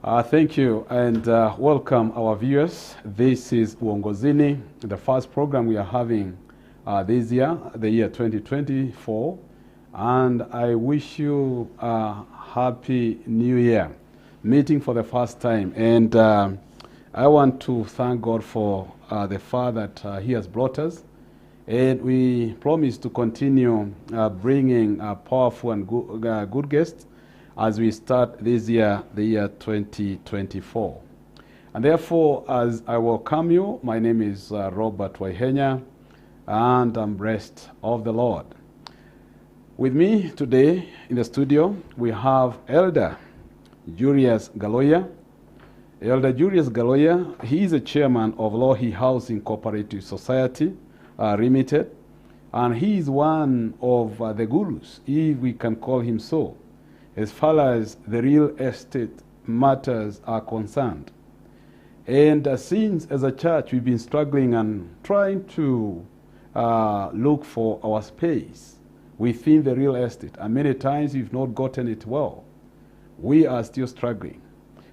Thank you and welcome our viewers. This is Uongozini, the first program we are having this year, the year 2024. And I wish you a happy new year, meeting for the first time. And I want to thank God for the far that He has brought us. And we promise to continue bringing powerful and good guests as we start this year, the year 2024. And therefore, as I welcome you, my name is Robert Waihenya, and I'm blessed of the Lord. With me today in the studio, we have Elder Julius Gya. Elder Julius Gya, he is a chairman of Lohi Housing Cooperative Society, Limited, and he is one of the gurus, if we can call him so, as far as the real estate matters are concerned. And since as a church we've been struggling and trying to look for our space within the real estate, and many times we've not gotten it well. We are still struggling.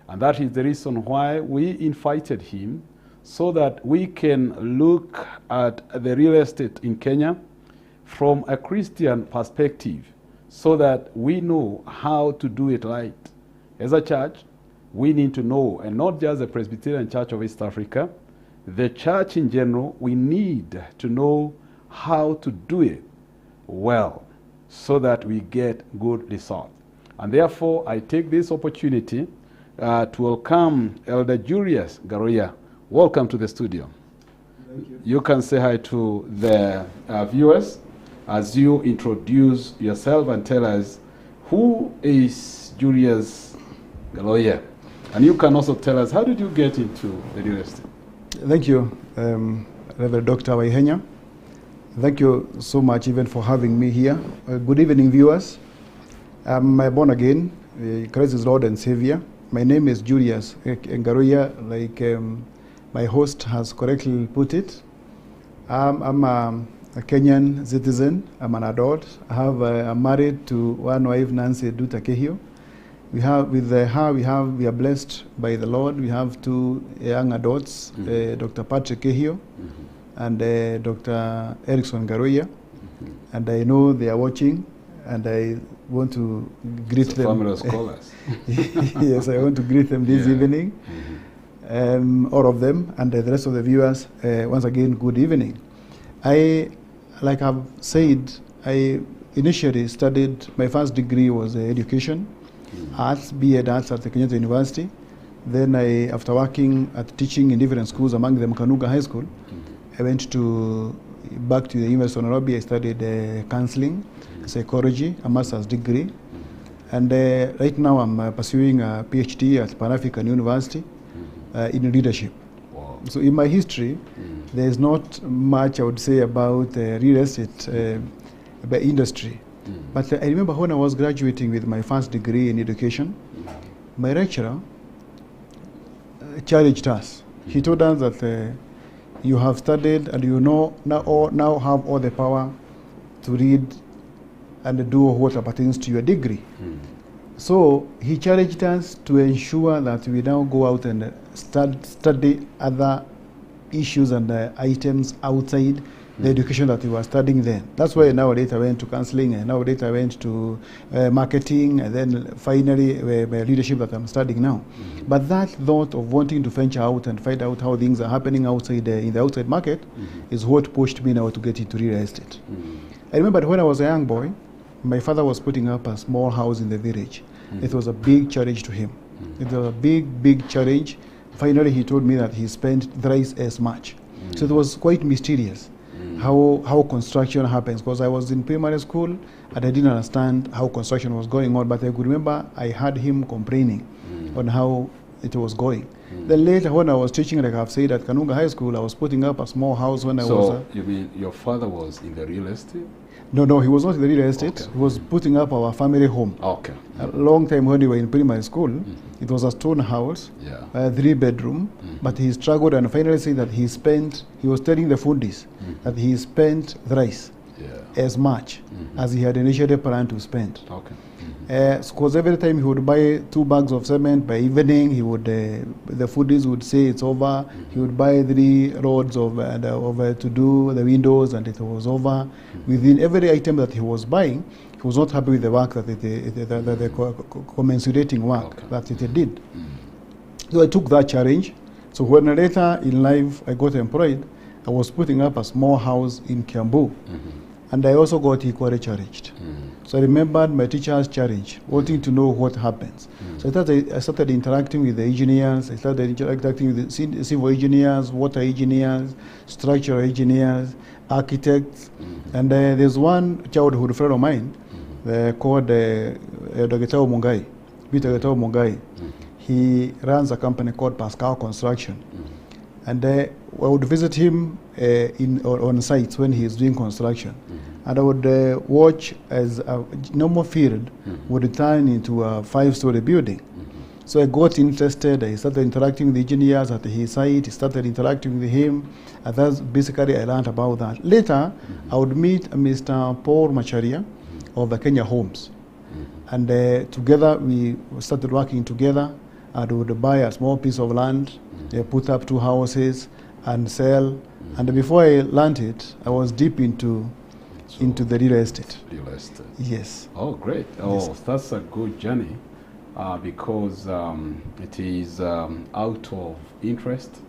And that is the reason why we invited him, so that we can look at the real estate in Kenya from a Christian perspective, so that we know how to do it right. As a church, we need to know, and not just the Presbyterian Church of East Africa, the church in general, we need to know how to do it well, so that we get good results. And therefore, I take this opportunity to welcome Elder Julius Gya. Welcome to the studio. Thank you. You can say hi to the viewers as you introduce yourself and tell us who is Julius Gya. And you can also tell us, how did you get into the real estate? Thank you, Reverend Dr. Waihenya. Thank you so much even for having me here. Good evening, viewers. I'm born again, Christ is Lord and Savior. My name is Julius Gya, like my host has correctly put it. I'm a Kenyan citizen. I'm an adult. I'm married to one wife, Nancy Duta Kehio. We are blessed by the Lord. We have two young adults, Dr. Patrick Kehio and Dr. Erickson Gya. And I know they are watching, and I want to greet them. Family of scholars. Yes, I want to greet them this evening. All of them, and the rest of the viewers, once again, good evening. Like I've said, I initially studied, my first degree was education, arts, B.Ed Arts at the Kenyans University. Then after working at teaching in different schools, among them Kanuga High School, I went back to the University of Nairobi. I studied counseling, psychology, a master's degree. And right now I'm pursuing a PhD at Pan-African University in leadership. Wow. So in my history, there's not much I would say about real estate industry. But I remember when I was graduating with my first degree in education, my lecturer challenged us. He told us that you have studied and you know now have all the power to read and do what pertains to your degree. So he challenged us to ensure that we now go out and study other issues and items outside the education that we were studying then. That's why now later I went to counseling, and now later I went to marketing, and then finally leadership that I'm studying now. But that thought of wanting to venture out and find out how things are happening outside in the outside market is what pushed me now to get into real estate. I remember that when I was a young boy, my father was putting up a small house in the village. It was a big challenge to him. It was a big challenge. Finally, he told me that he spent thrice as much. So it was quite mysterious how construction happens, because I was in primary school and I didn't understand how construction was going on, but I could remember I heard him complaining on how it was going. Then later, when I was teaching, like I've said, at Kanuga High School, I was putting up a small house when I was... So, you mean your father was in the real estate? No, he was not in the real estate. Okay. He was putting up our family home. Okay. A long time when we were in primary school, it was a stone house, Yeah. a 3-bedroom, but he struggled and finally said that he was telling the foodies that he spent thrice as much as he had initially planned to spend. Okay. Because every time he would buy 2 bags of cement, by evening he would, the foodies would say it's over. He would buy 3 rods of to do the windows, and it was over. Within every item that he was buying, he was not happy with the work that the commensurating work that it did. So I took that challenge. So when later in life I got employed, I was putting up a small house in Kiambu, and I also got equally challenged. So I remembered my teacher's challenge, wanting to know what happens. So I started interacting with the engineers. I started interacting with the civil engineers, water engineers, structural engineers, architects. And there's one childhood friend of mine called Dr. Mungai, Peter Mungai. He runs a company called Pascal Construction. And I would visit him on sites when he is doing construction. And I would watch as a normal field would turn into a 5-story building. So I got interested. I started interacting with the engineers at his site. I started interacting with him. And that's basically I learned about that. Later, I would meet Mr. Paul Macharia of the Kenya Homes. And together we started working together. And we would buy a small piece of land, put up 2 houses, and sell. And before I learned it, I was deep into the real estate. Real estate. Yes. Oh, great. Oh, yes. That's a good journey because it is out of interest,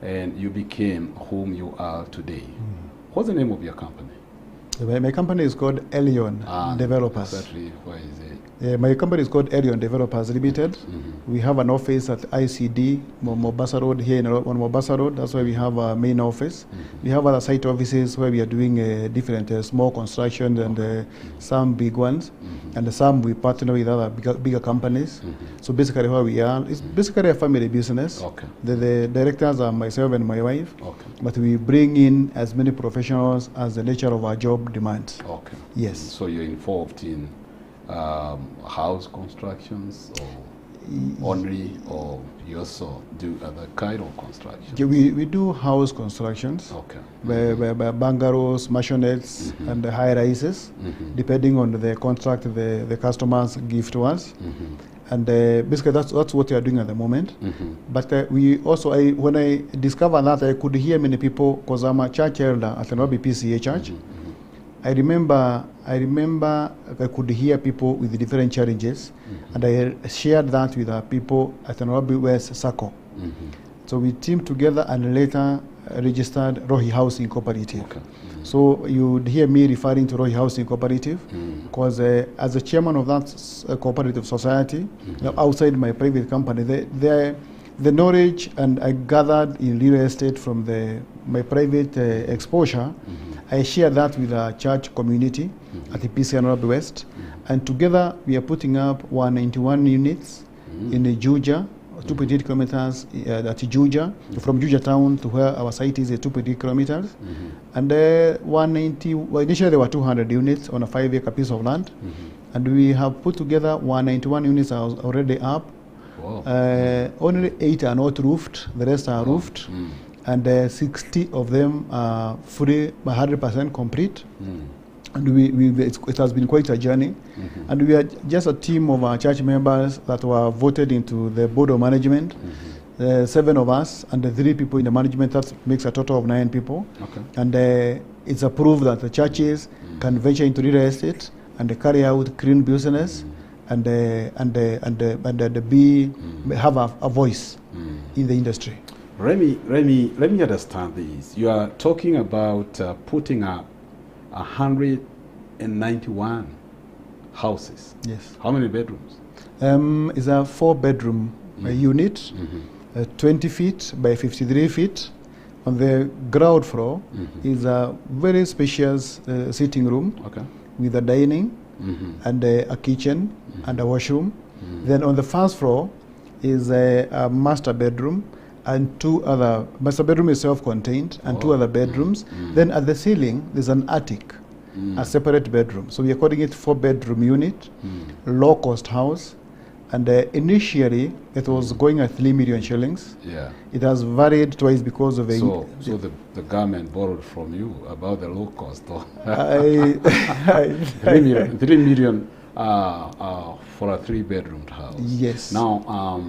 and you became whom you are today. What's the name of your company? My company is called Elion Developers. Exactly. Where is it? My company is called Elion Developers Limited. We have an office at ICD, Mombasa Road, here on Mombasa Road. That's where we have our main office. We have other site offices where we are doing different small construction and some big ones. And some we partner with other bigger companies. So basically where we are, it's basically a family business. The directors are myself and my wife. But we bring in as many professionals as the nature of our job demands. Yes. So you're involved in house constructions only, or you also do other kind of constructions? We do house constructions, bungalows, mansionettes, and the high rises, depending on the contract the customers give to us. And basically that's what we are doing at the moment. But we also, when I discovered that, I could hear many people, because I'm a church elder at the Nairobi PCA Church. I remember I could hear people with different challenges, and I shared that with our people at the Nairobi West Circle. So we teamed together and later registered Rohi Housing Cooperative. So you would hear me referring to Rohi Housing Cooperative, because as a chairman of that cooperative society, outside my private company, the knowledge and I gathered in real estate from my private exposure, I share that with our church community at the PCA Nairobi West, and together we are putting up 191 units in the Juja, 2.8 kilometers at Juja, from Juja town to where our site is 2.8 kilometers, and 190. Well, initially there were 200 units on a 5-acre piece of land, and we have put together 191 units are already up. Only 8 are not roofed; the rest are roofed. And 60 of them are fully 100% complete. And it has been quite a journey. And we are just a team of our church members that were voted into the board of management. 7 of us and 3 people in the management. That makes a total of 9 people. And it's approved that the churches can venture into real estate and carry out clean business and have a voice in the industry. Let me understand this. You are talking about putting up 191 houses. Yes. How many bedrooms? It's a 4-bedroom unit, 20 feet by 53 feet. On the ground floor is a very spacious sitting room with a dining and a kitchen and a washroom. Then on the first floor is a master bedroom, and 2 other, master bedroom is self-contained, and 2 other bedrooms. Then at the ceiling, there's an attic, a separate bedroom. So we are calling it 4-bedroom unit, low-cost house, And initially, it was going at 3 million shillings. Yeah. It has varied twice because of a... So the government borrowed from you about the low cost. Or 3 3 million for a 3-bedroom house. Yes. Now,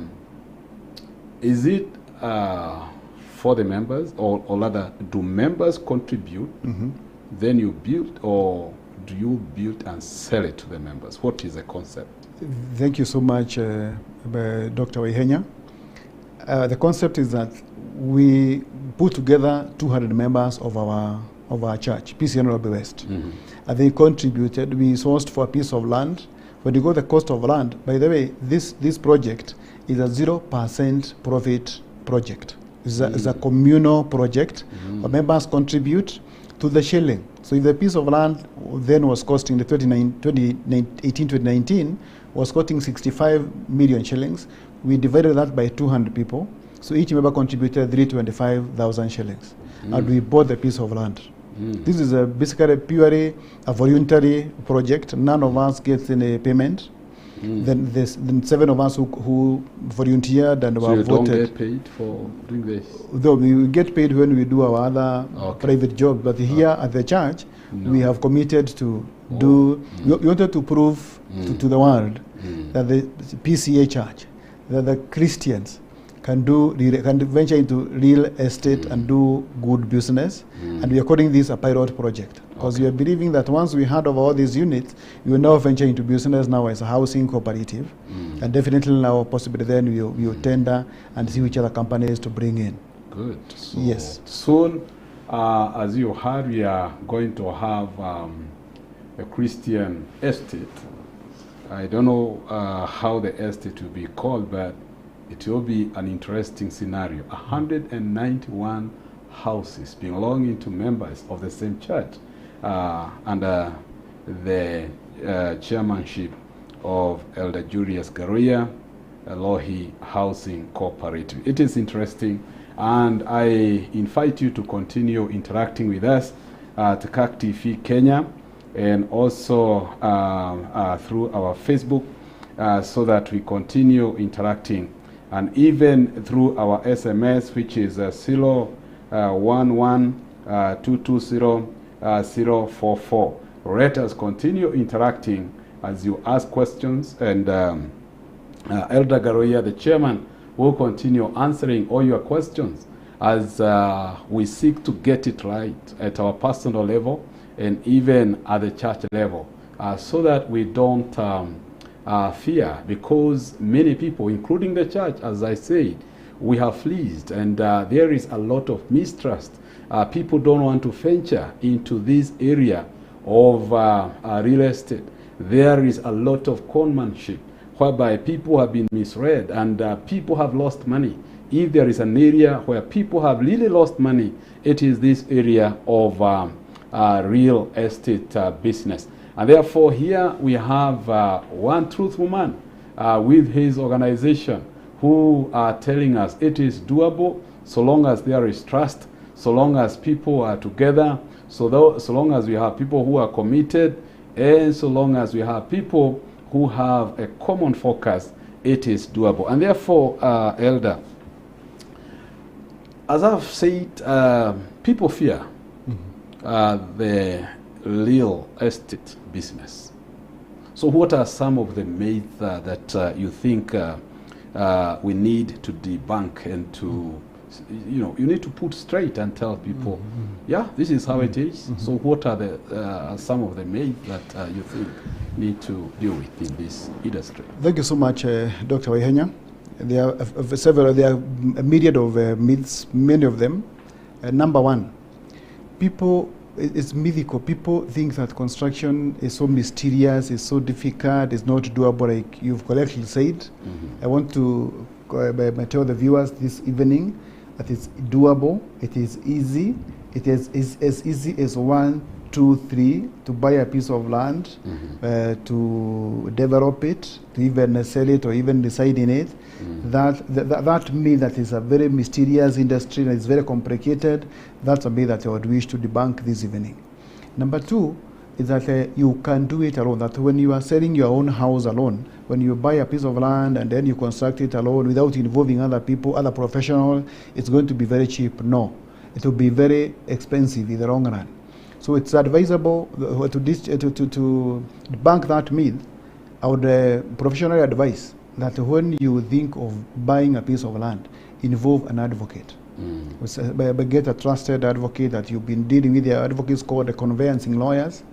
is it for the members, or rather, do members contribute, then you build, or do you build and sell it to the members? What is the concept? Thank you so much, Dr. Waihenya. The concept is that we put together 200 members of our church, PCN West. And they contributed. We sourced for a piece of land. When you go the cost of land, by the way, this project is a 0% profit project. It's a communal project. Our members contribute to the shilling. So if the piece of land then was costing the 2018-2019 was costing 65 million shillings, we divided that by 200 people. So each member contributed 325,000 shillings. And we bought the piece of land. This is basically purely a voluntary project. None of us gets any payment. Then 7 of us who volunteered and were voted. So you don't get paid for doing this? Though we get paid when we do our other private jobs, but here at the church, we have committed to do. We wanted to prove to the world that the PCA church, that the Christians can venture into real estate and do good business, and we are calling this a pilot project because we are believing that once we hand over all these units, we will now venture into business now as a housing cooperative, and definitely now possibly then we will tender and see which other companies to bring in. Good. So yes. Soon, as you heard, we are going to have a Christian estate. I don't know how the estate will be called, but it will be an interesting scenario. 191 houses belonging to members of the same church under the chairmanship of Elder Julius Gya, Lohi Housing Cooperative. It is interesting, and I invite you to continue interacting with us at CAC TV Kenya, and also through our Facebook, so that we continue interacting, and even through our SMS, which is 011-220-044. Let us continue interacting as you ask questions, and Elder Gya, the chairman, will continue answering all your questions as we seek to get it right at our personal level and even at the church level, so that we don't fear, because many people, including the church, as I said, we have fleeced, and there is a lot of mistrust. People don't want to venture into this area of real estate. There is a lot of conmanship whereby people have been misread, and people have lost money. If there is an area where people have really lost money, it is this area of real estate business. And therefore, here we have one truthful man with his organization who are telling us it is doable so long as there is trust, so long as people are together, so long as we have people who are committed, and so long as we have people who have a common focus, it is doable. And therefore, Elder, as I've said, people fear the real estate business. So what are some of the myths that you think we need to debunk and to, you need to put straight and tell people, yeah, this is how it is. So what are the some of the myths that you think need to deal with in this industry? Thank you so much, Dr. Waihenya. There are several, there are a myriad of myths, many of them. Number one, it's mythical. People think that construction is so mysterious, it's so difficult, it's not doable, like you've correctly said. I want to tell the viewers this evening that it's doable, it is easy, it is as easy as 1, 2, 3 to buy a piece of land, to develop it, to even sell it or even reside in it. That means that is a very mysterious industry and it's very complicated. That's a myth that I would wish to debunk this evening. Number two, is that you can do it alone. That when you are selling your own house alone, when you buy a piece of land and then you construct it alone without involving other people, other professionals, it's going to be very cheap. No, it will be very expensive in the long run. So it's advisable to bank that myth. I would professionally advise that when you think of buying a piece of land, involve an advocate. Get a trusted advocate that you've been dealing with. Their advocates called the conveyancing lawyers,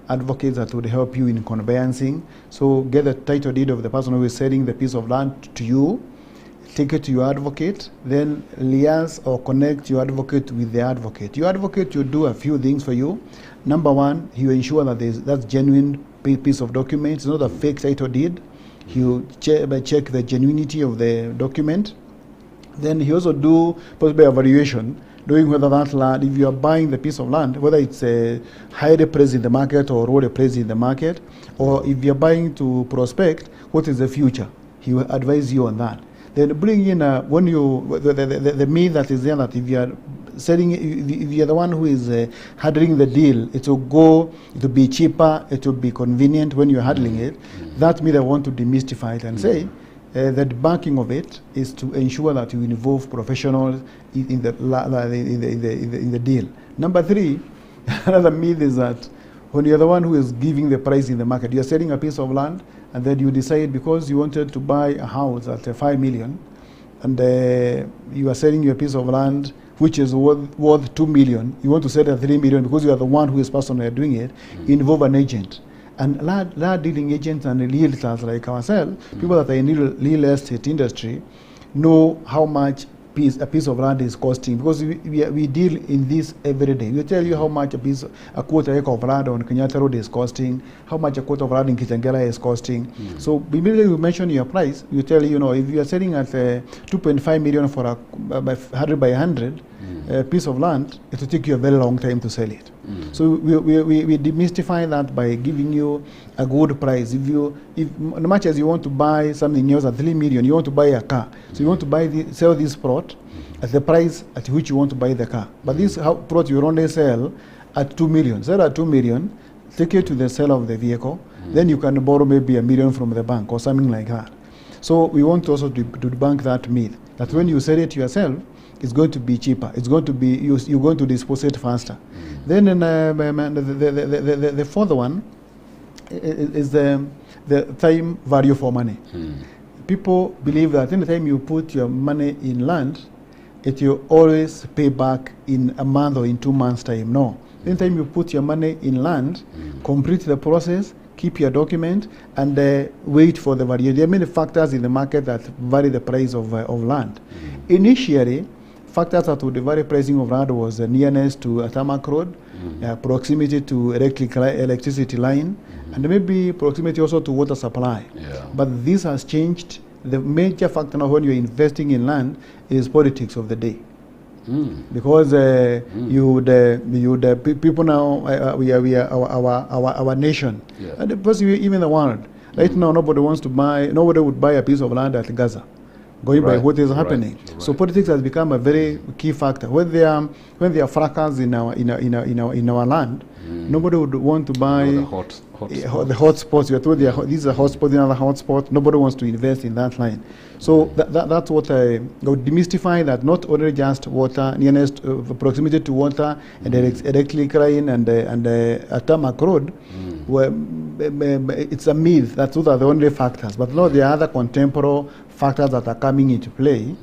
advocates that would help you in conveyancing. So get the title deed of the person who is selling the piece of land to you, take it to your advocate, then liaise or connect your advocate with the advocate. Your advocate will do a few things for you. Number one, he will ensure that that's genuine piece of document. It's not a fake title deed. He will check the genuinity of the document. Then he also do possibly evaluation, knowing whether that land, if you are buying the piece of land, whether it's highly priced in the market or lowly priced in the market, or if you're buying to prospect, what is the future? He will advise you on that. Then bring in when you the myth that is there that if you are selling, if you are the one who is handling the deal, it will be cheaper, it will be convenient when you're handling it. That myth I want to demystify it and say the backing of it is to ensure that you involve professionals in the deal. Number three, another myth is that when you're the one who is giving the price in the market, you're selling a piece of land and then you decide because you wanted to buy a house at 5 million and you are selling your piece of land which is worth 2 million, you want to sell at 3 million because you are the one who is personally doing it, involve an agent. And land dealing agents and realtors like ourselves, people that are in real estate industry, know how much a piece of land is costing because we deal in this every day. We tell you how much a quarter acre of land on Kenyatta Road is costing, how much a quarter of land in Kitengela is costing. So immediately we mention your price, we tell you, if you are selling at 2.5 million for a 100 by 100 piece of land, it will take you a very long time to sell it. So we demystify that by giving you a good price. If much as you want to buy something else at 3 million, you want to buy a car. So you want to sell this plot at the price at which you want to buy the car. But this plot you only sell at 2 million. Sell at 2 million, take it to the sale of the vehicle. Then you can borrow maybe $1 million from the bank or something like that. So we want also to debunk that myth that when you sell it yourself, it's going to be cheaper. It's going to be you're going to dispose it faster. Then the fourth one is the time value for money. People believe that any time you put your money in land, it will always pay back in a month or in 2 months' time. No. Anytime you put your money in land, complete the process, keep your document, and wait for the value. There are many factors in the market that vary the price of land. Initially, factors that would vary pricing of land was nearness to a tarmac road, proximity to electricity line, and maybe proximity also to water supply. But this has changed. The major factor now when you're investing in land is politics of the day. Because people now, our nation, and possibly even the world, right now nobody would buy a piece of land at Gaza. Going by what is happening, so politics has become a very key factor. When there are fracas in our land, nobody would want to buy the hot spots. You are told these are hot spots, another hot spot. Nobody wants to invest in that line. So that's what I would demystify. That not only just water, nearness, proximity to water, and electric line and a tarmac road. Where it's a myth that those are the only factors, but no, there are other contemporary factors that are coming into play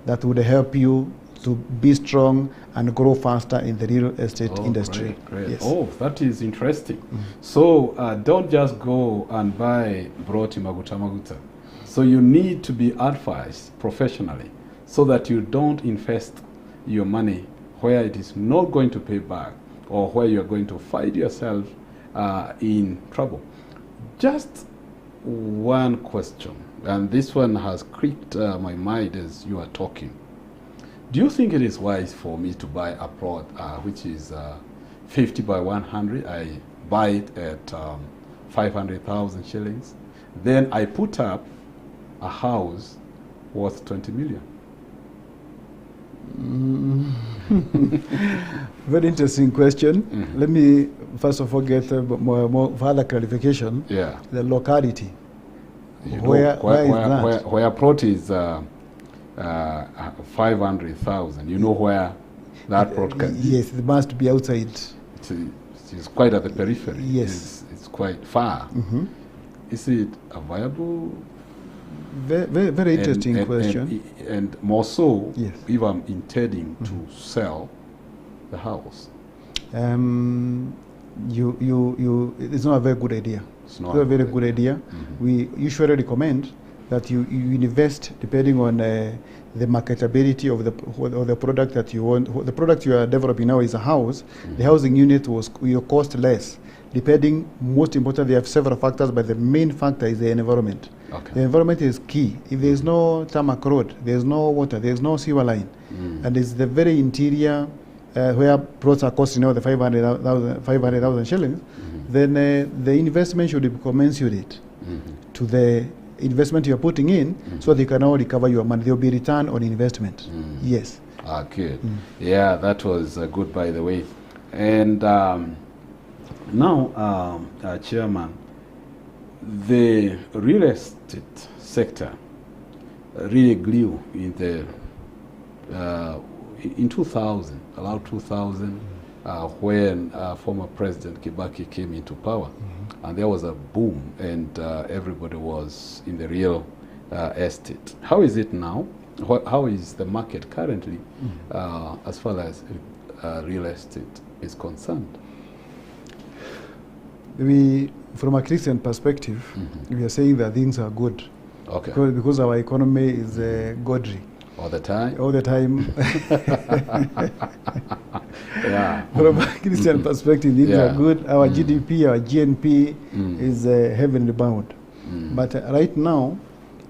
that would help you to be strong and grow faster in the real estate industry. Great. Yes. Oh, that is interesting. So don't just go and buy broti maguta. So you need to be advised professionally so that you don't invest your money where it is not going to pay back or where you're going to find yourself in trouble. Just one question, and this one has creeped my mind as you are talking. Do you think it is wise for me to buy a plot which is 50 by 100? I buy it at 500,000 shillings. Then I put up a house worth 20 million. Very interesting question. Let me first of all get more further clarification. Yeah. The locality. You Where know, is that? where plot is 500,000. You know where that plot can be? Yes, it must be outside. It's quite at the periphery. Yes. It's quite far. Is it a viable? Very interesting question. And more so, Yes. if I'm intending to sell the house. It's not a very good idea. It's not a very good idea. We usually recommend that you invest depending on the marketability of the product that you want. The product you are developing now is a house. The housing unit will cost less. Depending, most importantly, they have several factors, but the main factor is the environment. Okay. The environment is key. If there's no tarmac road, there's no water, there's no sewer line, and it's the very interior where plots are costing now the 500,000 shillings, then the investment should be commensurate to the investment you're putting in, so they can now recover your money. There will be return on investment. Yes. Good. Yeah, that was good, by the way. And now, Chairman, the real estate sector really grew in the in 2000, around 2000, when former President Kibaki came into power, and there was a boom, and everybody was in the real estate. How is it now? How is the market currently, as far as real estate is concerned? From a Christian perspective, we are saying that things are good. Okay. Because our economy is godly. All the time? All the time. Yeah. From a Christian perspective, things are good. Our GDP, our GNP is heavenly bound. But right now,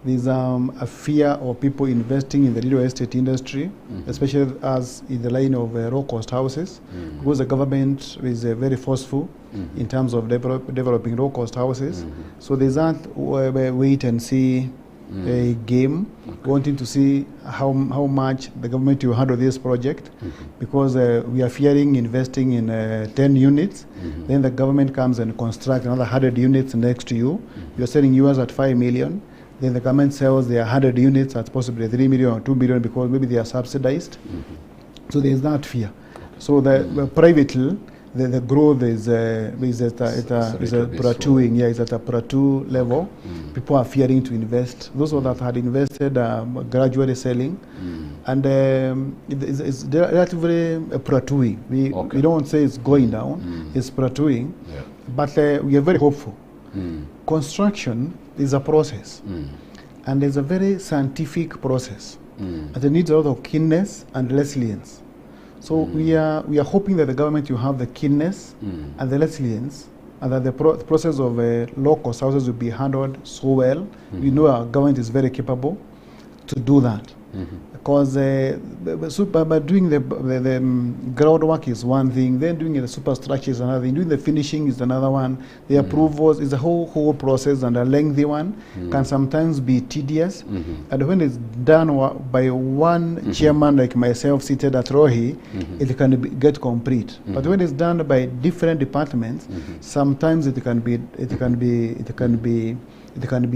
there's a fear of people investing in the real estate industry, especially as in the line of low-cost houses, because the government is very forceful in terms of developing low-cost houses. So there's that wait and see a game, wanting to see how much the government will handle this project, because we are fearing investing in 10 units, then the government comes and constructs another 100 units next to you. You're selling yours at 5 million. Then the government sells their 100 units at possibly 3 million or 2 million because maybe they are subsidized. So there is that fear. So the privately, the growth is at a plateauing. Yeah, it's at a plateau level. People are fearing to invest. Those that had invested are gradually selling, and it's relatively plateauing. We don't say it's going down. It's plateauing, but we are very hopeful. Construction is a process, and it's a very scientific process, and it needs a lot of keenness and resilience. So we are hoping that the government will have the keenness and the resilience, and that the process of low-cost houses will be handled so well. We know our government is very capable to do that. Because by doing the groundwork is one thing, then doing the superstructure is another thing, doing the finishing is another one, the approvals is a whole process, and a lengthy one, can sometimes be tedious. And when it's done by one chairman like myself seated at Rohi, it can get complete. But when it's done by different departments, sometimes it can be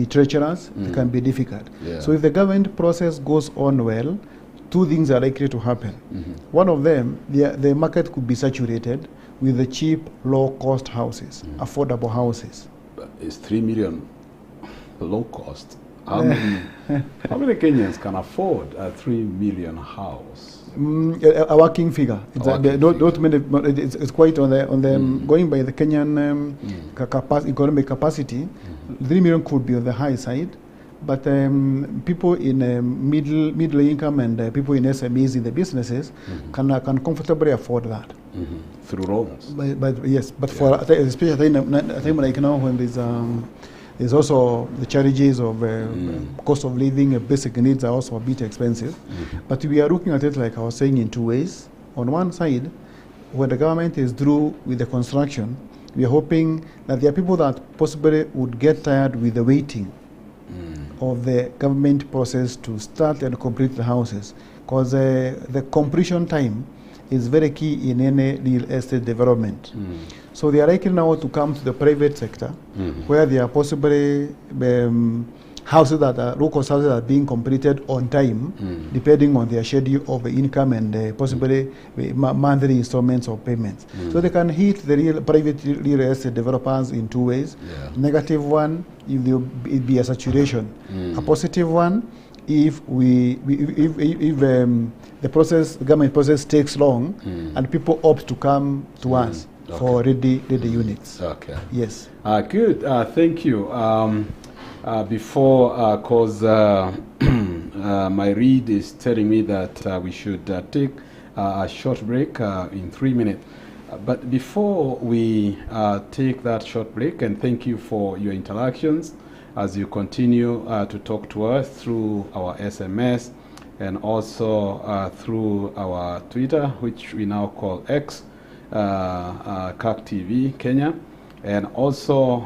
treacherous, it can be difficult. So if the government process goes on well, two things are likely to happen. One of them, the market could be saturated with the cheap, low-cost houses, affordable houses. But it's 3 million low cost. How many Kenyans can afford a 3 million house? A working figure. It's quite on the going by the Kenyan economic capacity. 3 million could be on the high side, but people in middle income and people in SMEs in the businesses can comfortably afford that through loans. But yes, but for especially a time like now when there's also the challenges of cost of living, basic needs are also a bit expensive. But we are looking at it, like I was saying, in two ways. On one side, when the government is through with the construction, we are hoping that there are people that possibly would get tired with the waiting. of the government process to start and complete the houses, because the completion time is very key in any real estate development. So they are likely now to come to the private sector, where there are possibly houses that are local houses that are being completed on time, depending on their schedule of income and possibly monthly installments or payments. So they can hit the private real estate developers in two ways. Negative one, if there be a saturation. A positive one, if the government process takes long and people opt to come to us for ready units. Okay. Yes. Good. Thank you. Before, because my read is telling me that we should take a short break in 3 minutes. But before we take that short break, and thank you for your interactions as you continue to talk to us through our SMS and also through our Twitter, which we now call X, CAC TV Kenya, and also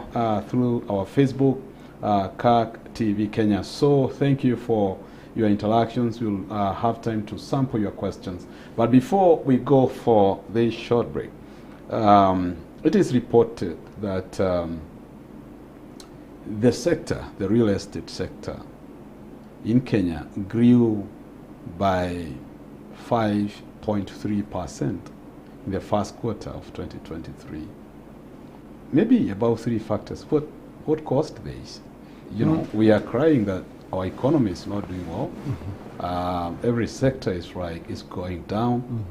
through our Facebook, CAC TV Kenya. So thank you for your interactions. We'll have time to sample your questions. But before we go for this short break, it is reported that the sector, the real estate sector in Kenya grew by 5.3% in the first quarter of 2023. Maybe about three factors. What caused this? You know, we are crying that our economy is not doing well. Every sector is going down.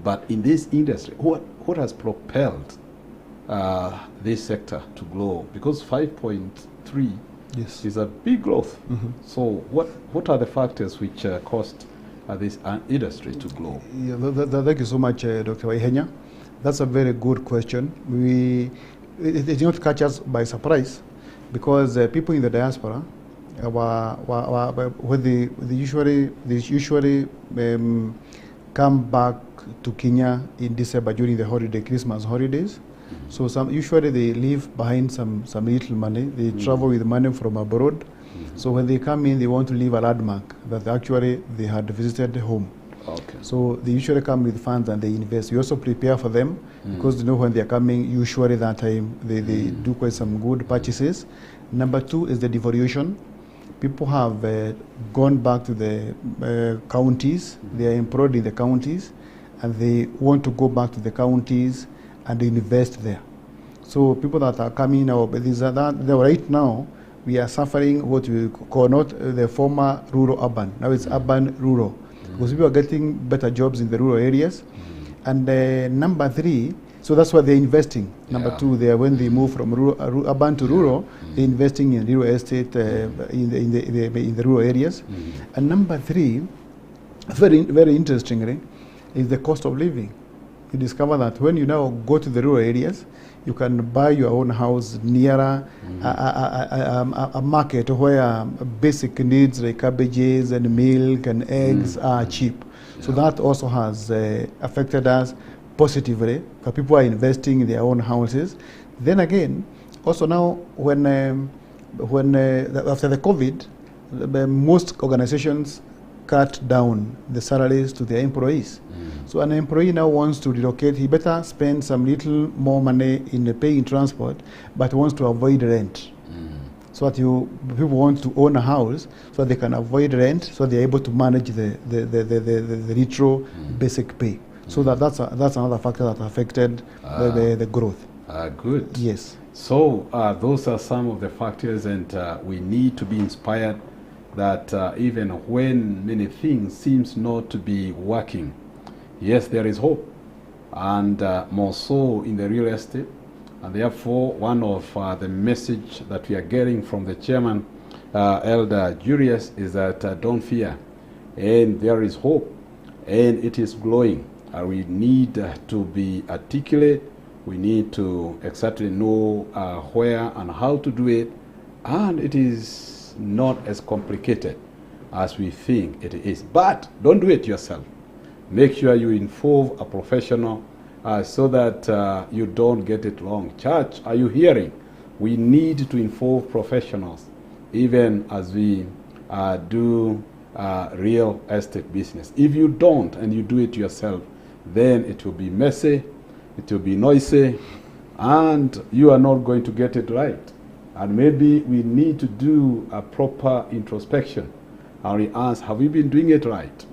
But in this industry, what has propelled this sector to grow? Because 5.3 is a big growth. So what are the factors which caused this industry to grow? Thank you so much, Dr. Waihenya. That's a very good question. It did not catch us by surprise, because people in the diaspora when they usually come back to Kenya in December during the Christmas holidays. So usually they leave behind some little money. They travel with money from abroad. So when they come in, they want to leave a landmark that actually they had visited home. Okay. So they usually come with funds and they invest. We also prepare for them because when they are coming, usually that time they do quite some good purchases. Number two is the devaluation. People have gone back to the counties. They are employed in the counties and they want to go back to the counties and invest there. So people that are coming now, right now, we are suffering what we call not the former rural-urban. Now it's urban-rural. Because people are getting better jobs in the rural areas. And number three, so that's why they're investing. Number two, when they move from urban to rural, they're investing in real estate in the rural areas. And number three, very, very interestingly, is the cost of living. You discover that when you now go to the rural areas, you can buy your own house nearer a market where basic needs like cabbages and milk and eggs are cheap. So that also has affected us positively, because people are investing in their own houses. Then again, also now when after the COVID, most organizations cut down the salaries to their employees. So an employee now wants to relocate. He better spend some little more money in paying transport, but wants to avoid rent. So that people want to own a house so they can avoid rent, so they're able to manage the retro basic pay. So that's another factor that affected the growth. Good. Yes. So those are some of the factors, and we need to be inspired that even when many things seems not to be working, yes, there is hope, and more so in the real estate. And therefore, one of the message that we are getting from the chairman, Elder Julius, is that don't fear, and there is hope, and it is growing. We need to be articulate. We need to exactly know where and how to do it, and it is not as complicated as we think it is. But don't do it yourself. Make sure you involve a professional so that you don't get it wrong. Church, are you hearing? We need to involve professionals even as we do real estate business. If you don't and you do it yourself, then it will be messy, it will be noisy, and you are not going to get it right. And maybe we need to do a proper introspection and we ask, have we been doing it right?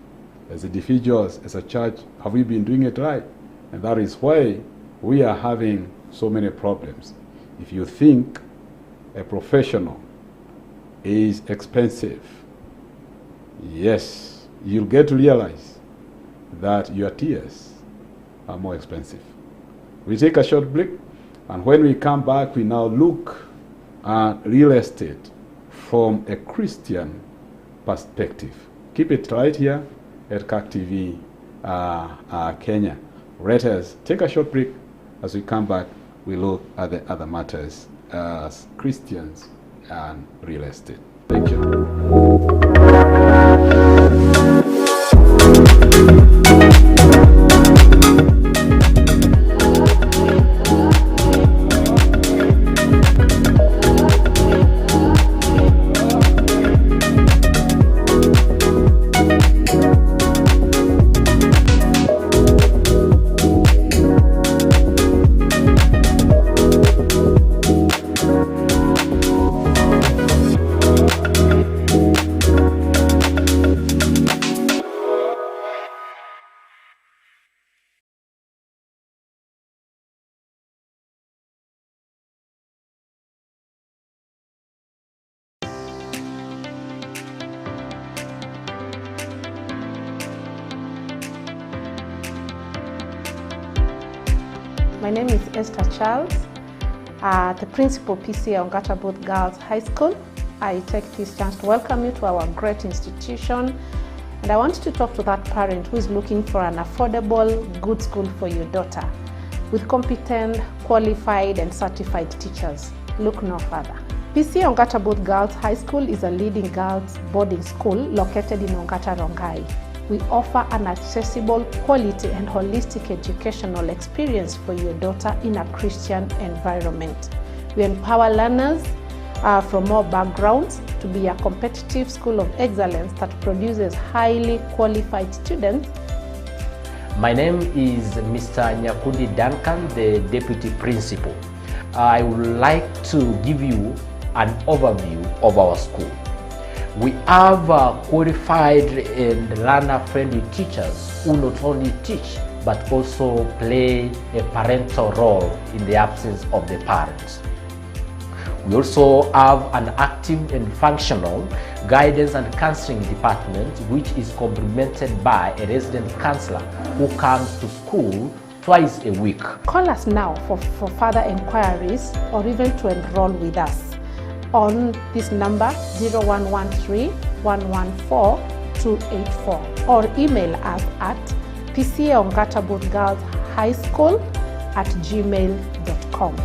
As individuals, as a church, have we been doing it right? And that is why we are having so many problems. If you think a professional is expensive, yes, you'll get to realize that your tears are more expensive. We take a short break, and when we come back, we now look at real estate from a Christian perspective. Keep it right here at CAC TV Kenya. Let us take a short break. As we come back, we look at the other matters as Christians and real estate. Thank you. My name is Esther Charles, the principal PC at Ongata Both Girls High School. I take this chance to welcome you to our great institution, and I want to talk to that parent who is looking for an affordable, good school for your daughter with competent, qualified and certified teachers. Look no further. PC Ongata Both Girls High School is a leading girls boarding school located in Ongata Rongai. We offer an accessible, quality and holistic educational experience for your daughter in a Christian environment. We empower learners from all backgrounds to be a competitive school of excellence that produces highly qualified students. My name is Mr. Nyakundi Duncan, the Deputy Principal. I would like to give you an overview of our school. We have qualified and learner-friendly teachers who not only teach but also play a parental role in the absence of the parents. We also have an active and functional guidance and counseling department, which is complemented by a resident counselor who comes to school twice a week. Call us now for further inquiries or even to enroll with us on this number 0113-114-284 or email us at pcaongatabothgirlshighschool@gmail.com.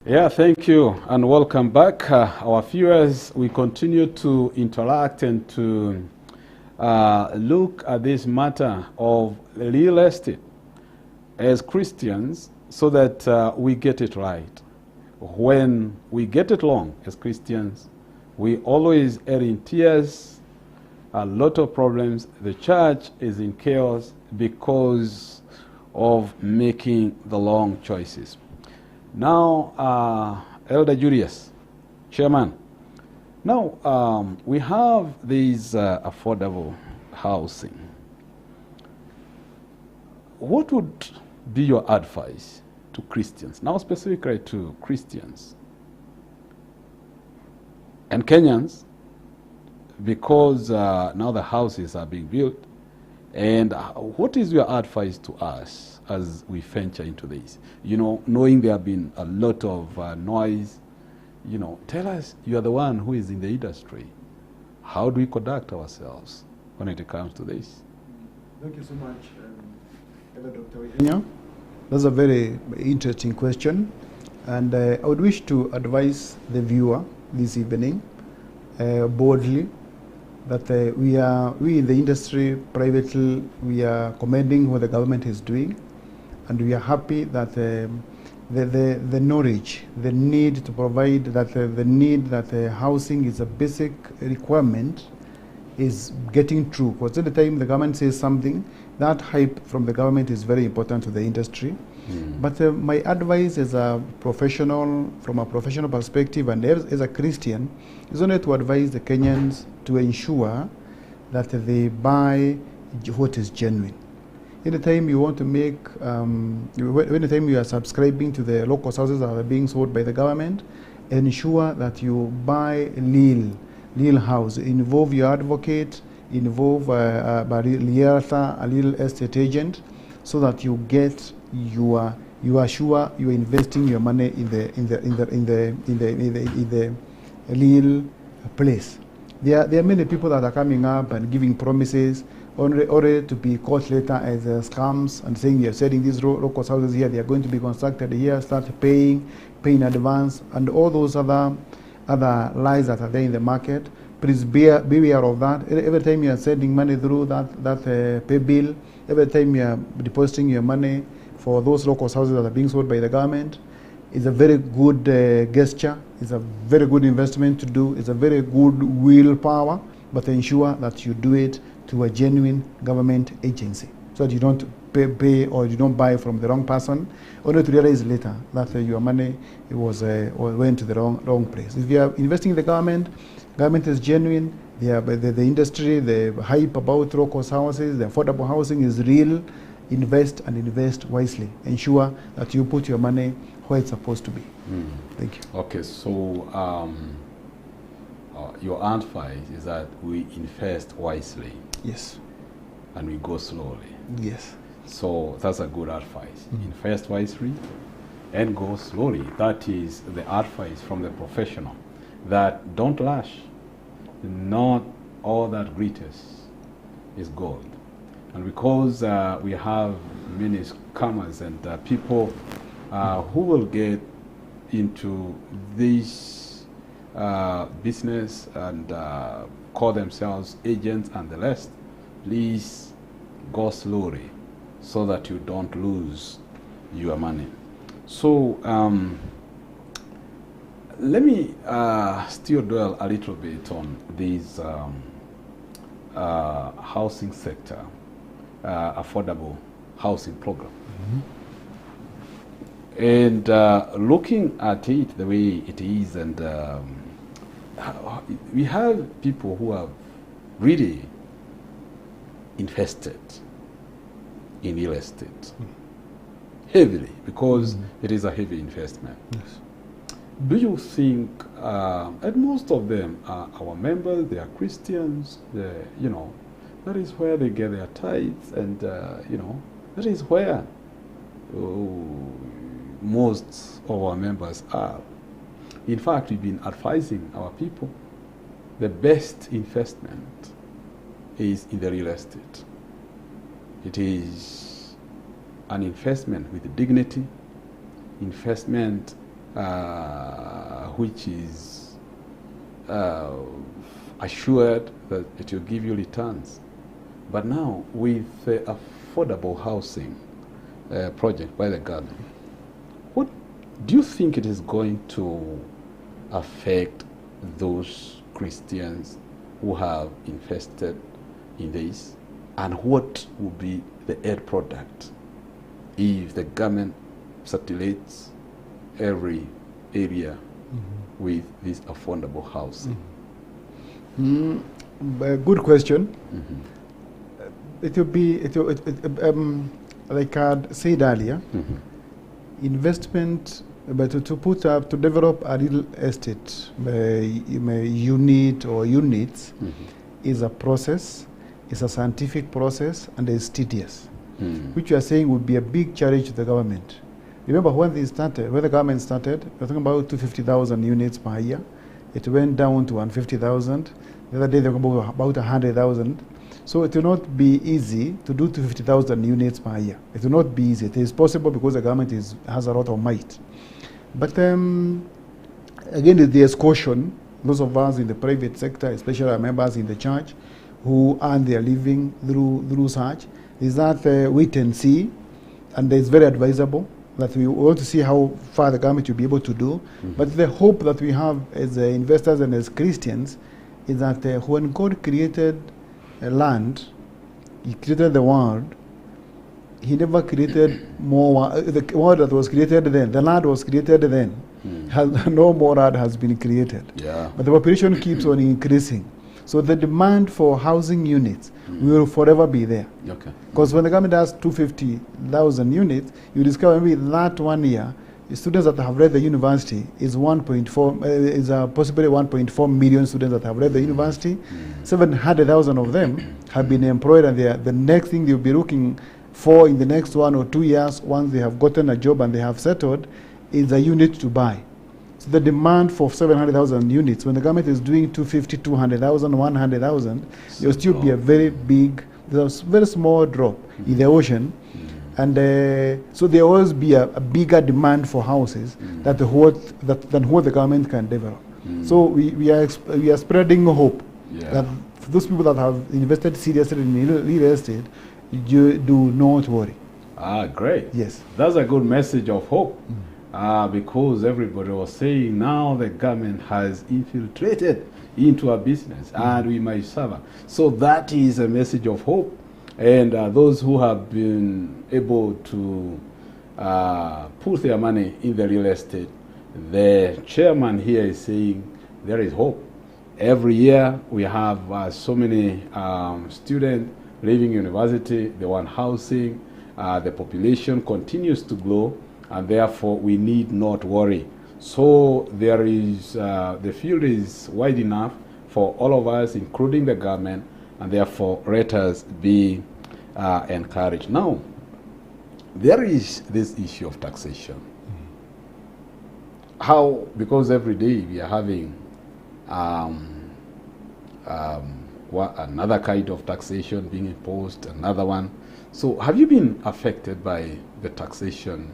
Yeah, thank you and welcome back. Our viewers, we continue to interact and to look at this matter of real estate as Christians so that we get it right. When we get it wrong as Christians, we always err in tears, a lot of problems. The church is in chaos because of making the wrong choices. Now, Elder Julius, Chairman, now we have this affordable housing. What would be your advice to Christians, now specifically to Christians, And Kenyans, because now the houses are being built, and what is your advice to us as we venture into this? You know, knowing there have been a lot of noise, you know, tell us, you are the one who is in the industry. How do we conduct ourselves when it comes to this? Thank you so much, Dr. Wihenya. That's a very interesting question. And I would wish to advise the viewer this evening boldly that we in the industry privately, we are commending what the government is doing, and we are happy that the knowledge, the need to provide that the need that housing is a basic requirement is getting true. Because at the time the government says something, that hype from the government is very important to the industry. But my advice as a professional, from a professional perspective, and as a Christian, is only to advise the Kenyans to ensure that they buy what is genuine. Anytime you want to make, anytime you are subscribing to the local houses that are being sold by the government, ensure that you buy real house. Involve your advocate, involve a realtor, a real estate agent, so that you get you are sure you are investing your money in the real place. There are many people that are coming up and giving promises only to be caught later as scams and saying you're selling these local houses here, they are going to be constructed here, start paying in advance, and all those other lies that are there in the market. Please beware of that. Every time you are sending money through that pay bill, every time you are depositing your money for those local houses that are being sold by the government, is a very good gesture. It's a very good investment to do. It's a very good willpower, but ensure that you do it to a genuine government agency, so that you don't pay or you don't buy from the wrong person, only to realize later that your money was or went to the wrong place. If you are investing in the government is genuine. The industry, the hype about local houses, the affordable housing is real. Invest and invest wisely. Ensure that you put your money where it's supposed to be. Thank you. Okay, so your advice is that we invest wisely. Yes. And we go slowly. Yes. So that's a good advice. Invest wisely and go slowly. That is the advice from the professional. That don't rush. Not all that glitters is gold. And because we have many scammers and people who will get into this business and call themselves agents and the rest, please go slowly so that you don't lose your money. So let me still dwell a little bit on this housing sector, affordable housing program. And looking at it the way it is, and we have people who have really invested in real estate heavily, because it is a heavy investment. Yes. Do you think, and most of them are our members, they are Christians, you know, that is where they get their tithes, and you know, that is where most of our members are. In fact, we've been advising our people the best investment is in the real estate. It is an investment with dignity, investment which is assured that it will give you returns. But now, with the affordable housing project by the government, what do you think it is going to affect those Christians who have invested in this? And what will be the end product if the government saturates every area with this affordable housing? Good question. It will be, like I said earlier, investment But to develop a real estate unit or units is a process, it's a scientific process, and it's tedious, which you are saying would be a big challenge to the government. Remember when the government started, we were talking about 250,000 units per year. It went down to 150,000. The other day they were about 100,000. So it will not be easy to do 250,000 units per year. It will not be easy. It is possible because the government has a lot of might. But again, there's caution. Those of us in the private sector, especially our members in the church, who earn their living through such, is that wait and see, and it's very advisable that we want to see how far the government will be able to do. But the hope that we have as investors and as Christians is that when God created land, He created the world. He never created more. The world that was created then, the land was created then. No more land has been created. Yeah. But the population keeps on increasing. So the demand for housing units will forever be there. Okay. Because when the government does 250,000 units, you discover maybe that 1 year, the students that have read the university is possibly 1.4 million students that have read the university. 700,000 of them have been employed, and the next thing they'll be looking for in the next 1 or 2 years, once they have gotten a job and they have settled, is a unit to buy. So the demand for 700,000 units, when the government is doing 250, 200,000, 100,000, there'll still be a very small drop in the ocean. And so there will always be a bigger demand for houses than what the government can develop. So we are spreading hope that for those people that have invested seriously in real estate, you do not worry. Great. Yes. That's a good message of hope. Because everybody was saying now the government has infiltrated into our business and we might suffer. So that is a message of hope. And those who have been able to put their money in the real estate, the chairman here is saying there is hope. Every year we have so many students leaving university, they want housing, the population continues to grow, and therefore we need not worry. So there is, the field is wide enough for all of us, including the government, and therefore let us be encouraged. Now, there is this issue of taxation. How, because every day we are having another kind of taxation being imposed, another one. So have you been affected by the taxation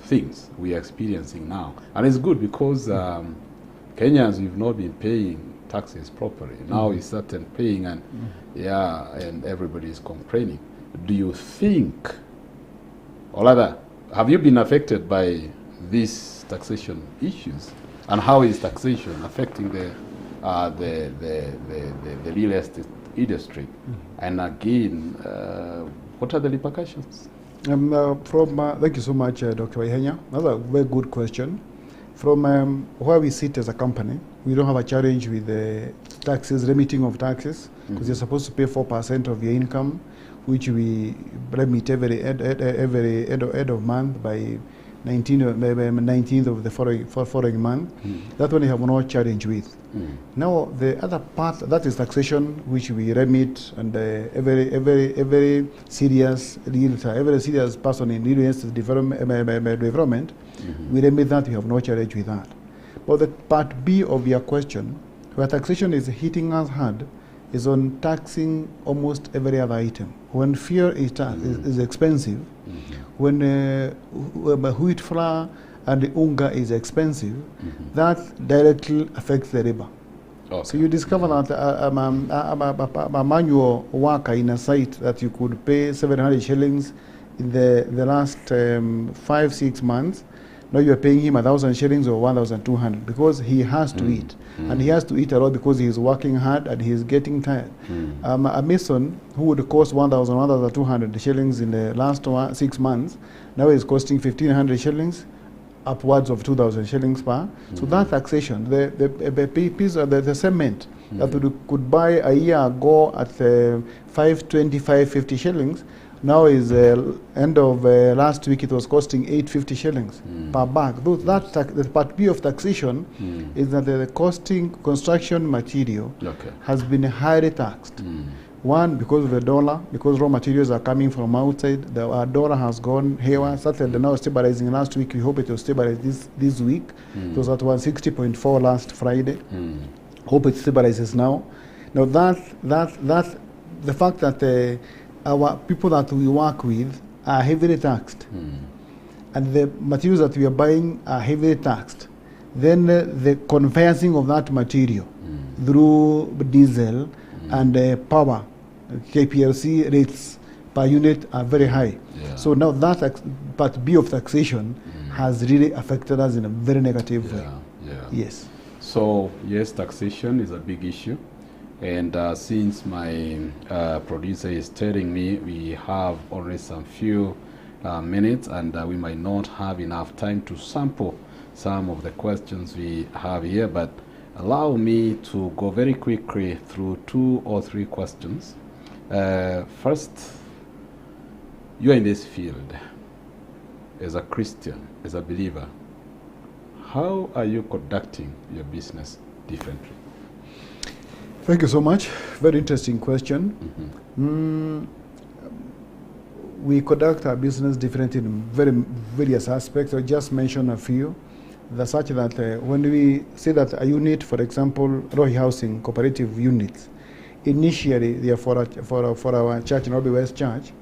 things we are experiencing now? And it's good because Kenyans, we've not been paying taxes properly. Now we started paying, and and everybody is complaining. Do you think, or rather, have you been affected by these taxation issues? And how is taxation affecting the real estate industry? And again, what are the repercussions? Thank you so much, Dr. Waihenya. That's a very good question. From where we sit as a company, we don't have a challenge with the taxes, remitting of taxes, because you're supposed to pay 4% of your income, which we remit every end of month by 19th of the following month. That one we have no challenge with. Now the other part, that is taxation, which we remit, and every serious person in real estate development, we remit that. We have no challenge with that. But the part B of your question, where taxation is hitting us hard, is on taxing almost every other item. When fuel is expensive, when wheat flour and the unga is expensive, that directly affects the labor. Okay. So you discover that a manual worker in a site that you could pay 700 shillings in the last 5-6 months, now you are paying him 1,000 shillings or 1,200 because he has to eat. And he has to eat a lot because he is working hard and he is getting tired. A mason who would cost 1,000, 1,200 shillings in the last 6 months, now is costing 1,500 shillings, upwards of 2,000 shillings per. So that taxation, the piece of the cement that we could buy a year ago at 520, 550 shillings, Now is end of last week, it was costing 850 shillings per bag. The part B of taxation is that the construction material has been highly taxed. One, because of the dollar, because raw materials are coming from outside, our dollar has gone haywire. Started now stabilizing last week. We hope it will stabilize this week. It was at 160.4 last Friday. Hope it stabilizes now. Now that the fact that our people that we work with are heavily taxed, and the materials that we are buying are heavily taxed. Then the conveyancing of that material through diesel and power, KPLC rates per unit are very high. So now that part B of taxation has really affected us in a very negative way. Yes. So yes, taxation is a big issue. And since my producer is telling me we have only some few minutes, and we might not have enough time to sample some of the questions we have here, but allow me to go very quickly through 2 or 3 questions. First, you are in this field as a Christian, as a believer. How are you conducting your business differently? Thank you so much. Very interesting question. We conduct our business differently in various aspects. I just mention a few. Such that when we say that a unit, for example, Rohi Housing Cooperative units, initially they are for our church, Nairobi West Church,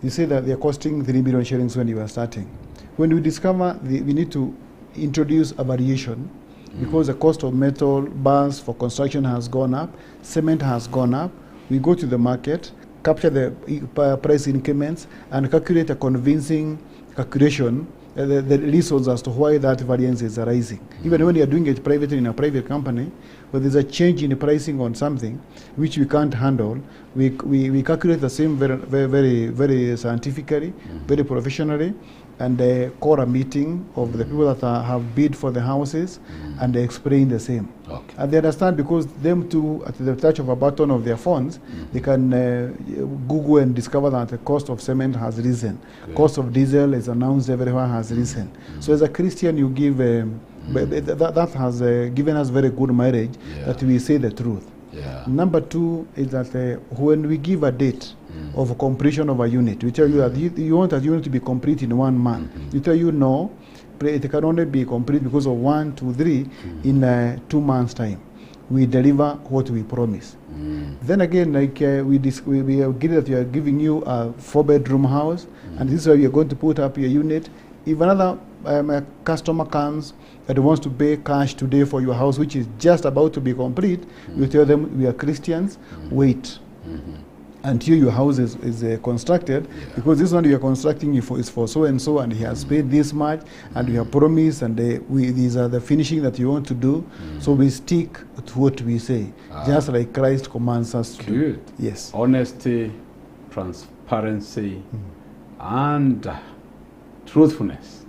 you say that they are costing 3 million shillings when you are starting. When we discover we need to introduce a variation, because the cost of metal bars for construction has gone up, cement has gone up, we go to the market, capture the price increments, and calculate a convincing calculation, the reasons as to why that variance is arising. Even when you are doing it privately in a private company, where there's a change in the pricing on something which we can't handle, we calculate the same very scientifically, very professionally, and they call a meeting of the people that have bid for the houses, and they explain the same. And they understand, because them too, at the touch of a button of their phones, they can Google and discover that the cost of cement has risen. Cost of diesel is announced everywhere has risen. So as a Christian, you give, that has given us very good mileage that we say the truth. Number 2 is that when we give a date of completion of a unit, we tell you that you want a unit to be complete in 1 month. We tell you no, it can only be complete because of 1, 2, 3 in 2 months' time. We deliver what we promise. Then again, like we agree that we are giving you a 4-bedroom house, and this is where you are going to put up your unit. If another customer comes that wants to pay cash today for your house, which is just about to be complete, you tell them, we are Christians, wait until your house is constructed, because this one you are constructing is for so and so, and he has paid this much, and we have promised, and these are the finishing that you want to do. So we stick to what we say, just like Christ commands us to do. Yes. Honesty, transparency, and truthfulness.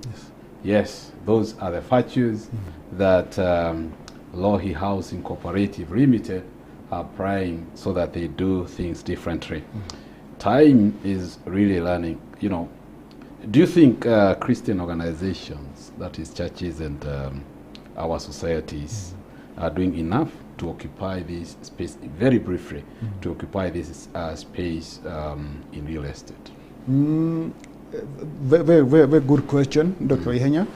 Yes, those are the virtues that Lohi Housing Cooperative Limited are applying so that they do things differently. Time is really learning. You know, do you think Christian organizations, that is churches and our societies, are doing enough to occupy this space, very briefly, to occupy this space in real estate? Very good question, Dr. Ihenya.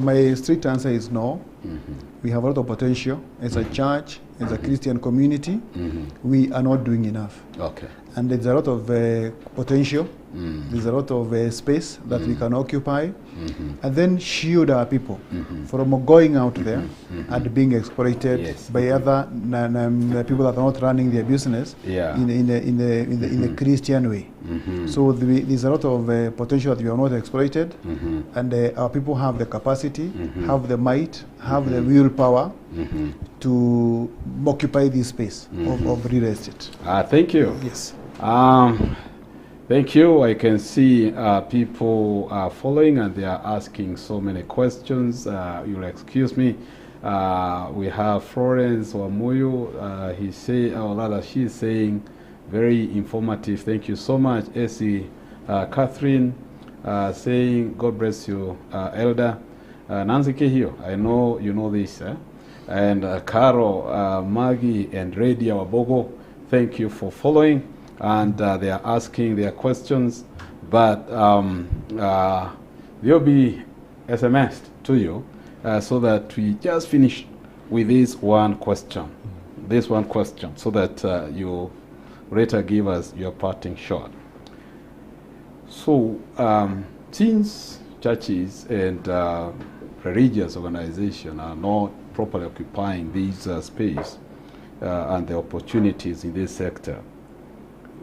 My straight answer is no. We have a lot of potential as a church, as a Christian community. We are not doing enough. And there's a lot of potential. There's a lot of space that we can occupy, and then shield our people from going out there and being exploited by other people that are not running their business in the Christian way. So there's a lot of potential that we are not exploited, and our people have the capacity, have the might, have the willpower to occupy this space of real estate. Thank you. Yes. Thank you. I can see people are following, and they are asking so many questions. You'll excuse me. We have Florence Wamuyu. She's saying Very informative. Thank you so much, Essie. Catherine saying, God bless you, Elder. Nancy Kehio, I know you know this. And Carol, Maggie, and Radia Wabogo, thank you for following. And they are asking their questions, but they'll be SMSed to you so that we just finish with this one question. This one question, so that you later give us your parting shot. So, since churches and religious organizations are not properly occupying this space and the opportunities in this sector,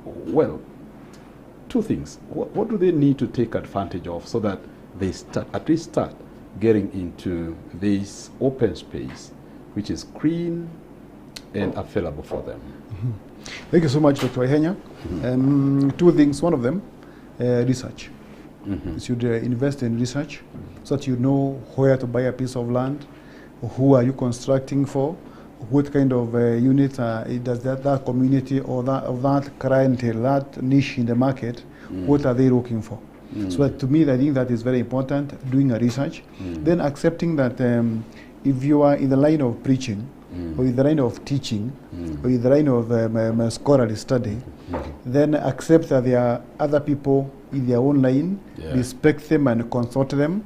well, two things. What do they need to take advantage of so that they at least start getting into this open space, which is clean and available for them? Mm-hmm. Thank you so much, Dr. Ihenya. Two things. One of them, research. Mm-hmm. You should invest in research so that you know where to buy a piece of land, who are you constructing for, what kind of unit does that community or that clientele, that niche in the market, what are they looking for? So that, to me, I think that is very important, doing a research. Then accepting that if you are in the line of preaching, or in the line of teaching, or in the line of scholarly study, then accept that there are other people in their own line, respect them and consult them,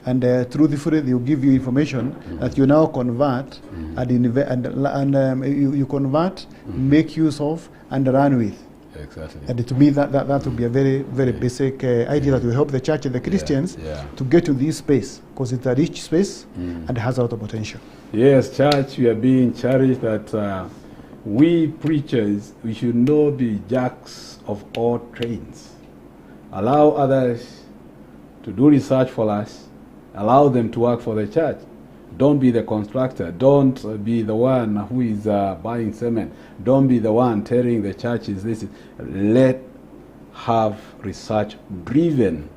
and truthfully they will give you information that you now convert and you convert, make use of, and run with. Exactly. And to me, that would be a very, very basic idea that will help the church and the Christians to get to this space, because it's a rich space and has a lot of potential. Yes, church, we are being cherished that we preachers, we should not be jacks of all trades. Allow others to do research for us. Allow them to work for the church. Don't be the constructor. Don't be the one who is buying cement. Don't be the one telling the churches this. Let have research-driven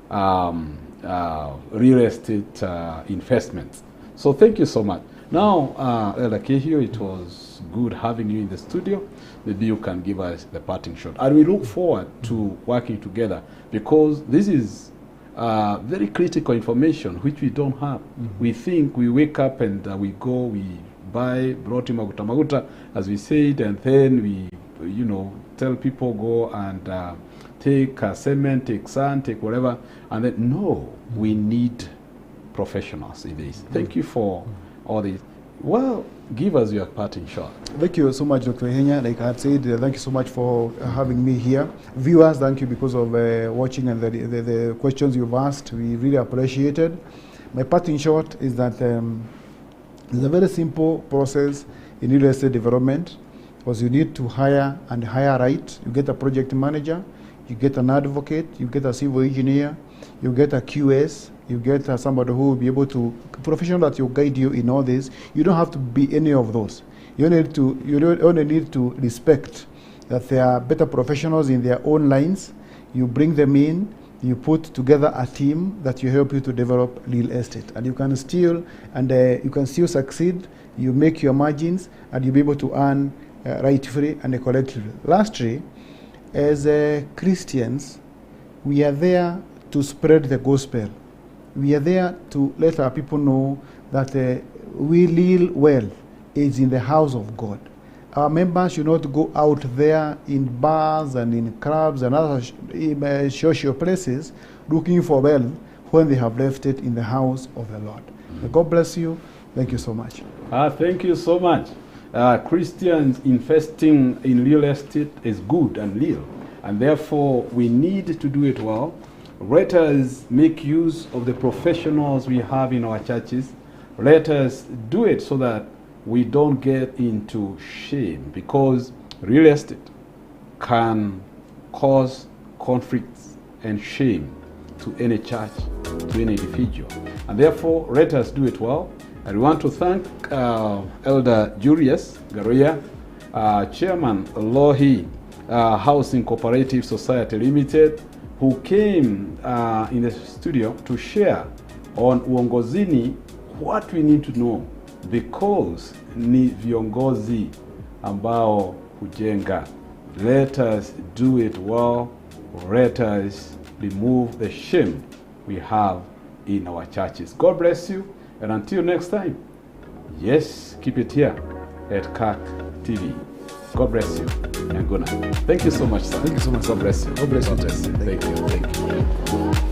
real estate investments. So thank you so much. Now, Elder Kehio, it was good having you in the studio. Maybe you can give us the parting shot. And we look forward to working together, because this is very critical information which we don't have. We think we wake up and we go, we buy broti maguta maguta, as we said, and then we, tell people go and take cement, take sand, take whatever, and then no, we need professionals in this. Thank you for all this. Well, give us your parting shot. Thank you so much, Dr. Ihenya. Like I had said, thank you so much for having me here. Viewers, thank you because of watching and the questions you've asked. We really appreciate it. My parting shot is that it's a very simple process in real estate development, because you need to hire right. You get a project manager, you get an advocate, you get a civil engineer, you get a QS, you get somebody who will be able to, professional that will guide you in all this. You don't have to be any of those. You only need to respect that there are better professionals in their own lines. You bring them in, you put together a team that will help you to develop real estate. And you can still, succeed. You make your margins, and you'll be able to earn rightfully and collectively. Lastly, as Christians, we are there to spread the gospel. We are there to let our people know that we real well is in the house of God. Our members should not go out there in bars and in clubs and other social places looking for wealth when they have left it in the house of the Lord. God bless you. Thank you so much. Thank you so much. Christians investing in real estate is good and real, and therefore we need to do it well. Let us make use of the professionals we have in our churches. Let us do it so that we don't get into shame, because real estate can cause conflicts and shame to any church, to any individual. And therefore, let us do it well. And we want to thank Elder Julius Gya, Chairman Lohi Housing Cooperative Society Limited, who came in the studio to share on Uongozini what we need to know, because ni viongozi ambao hujenga Let us do it well. Let us remove the shame we have in our churches. God bless you, and until next time, yes, keep it here at CAC TV. God bless you, and good night. Thank you so much, sir. Thank you so much. God bless you. God bless you. God bless you. Thank you. Thank you.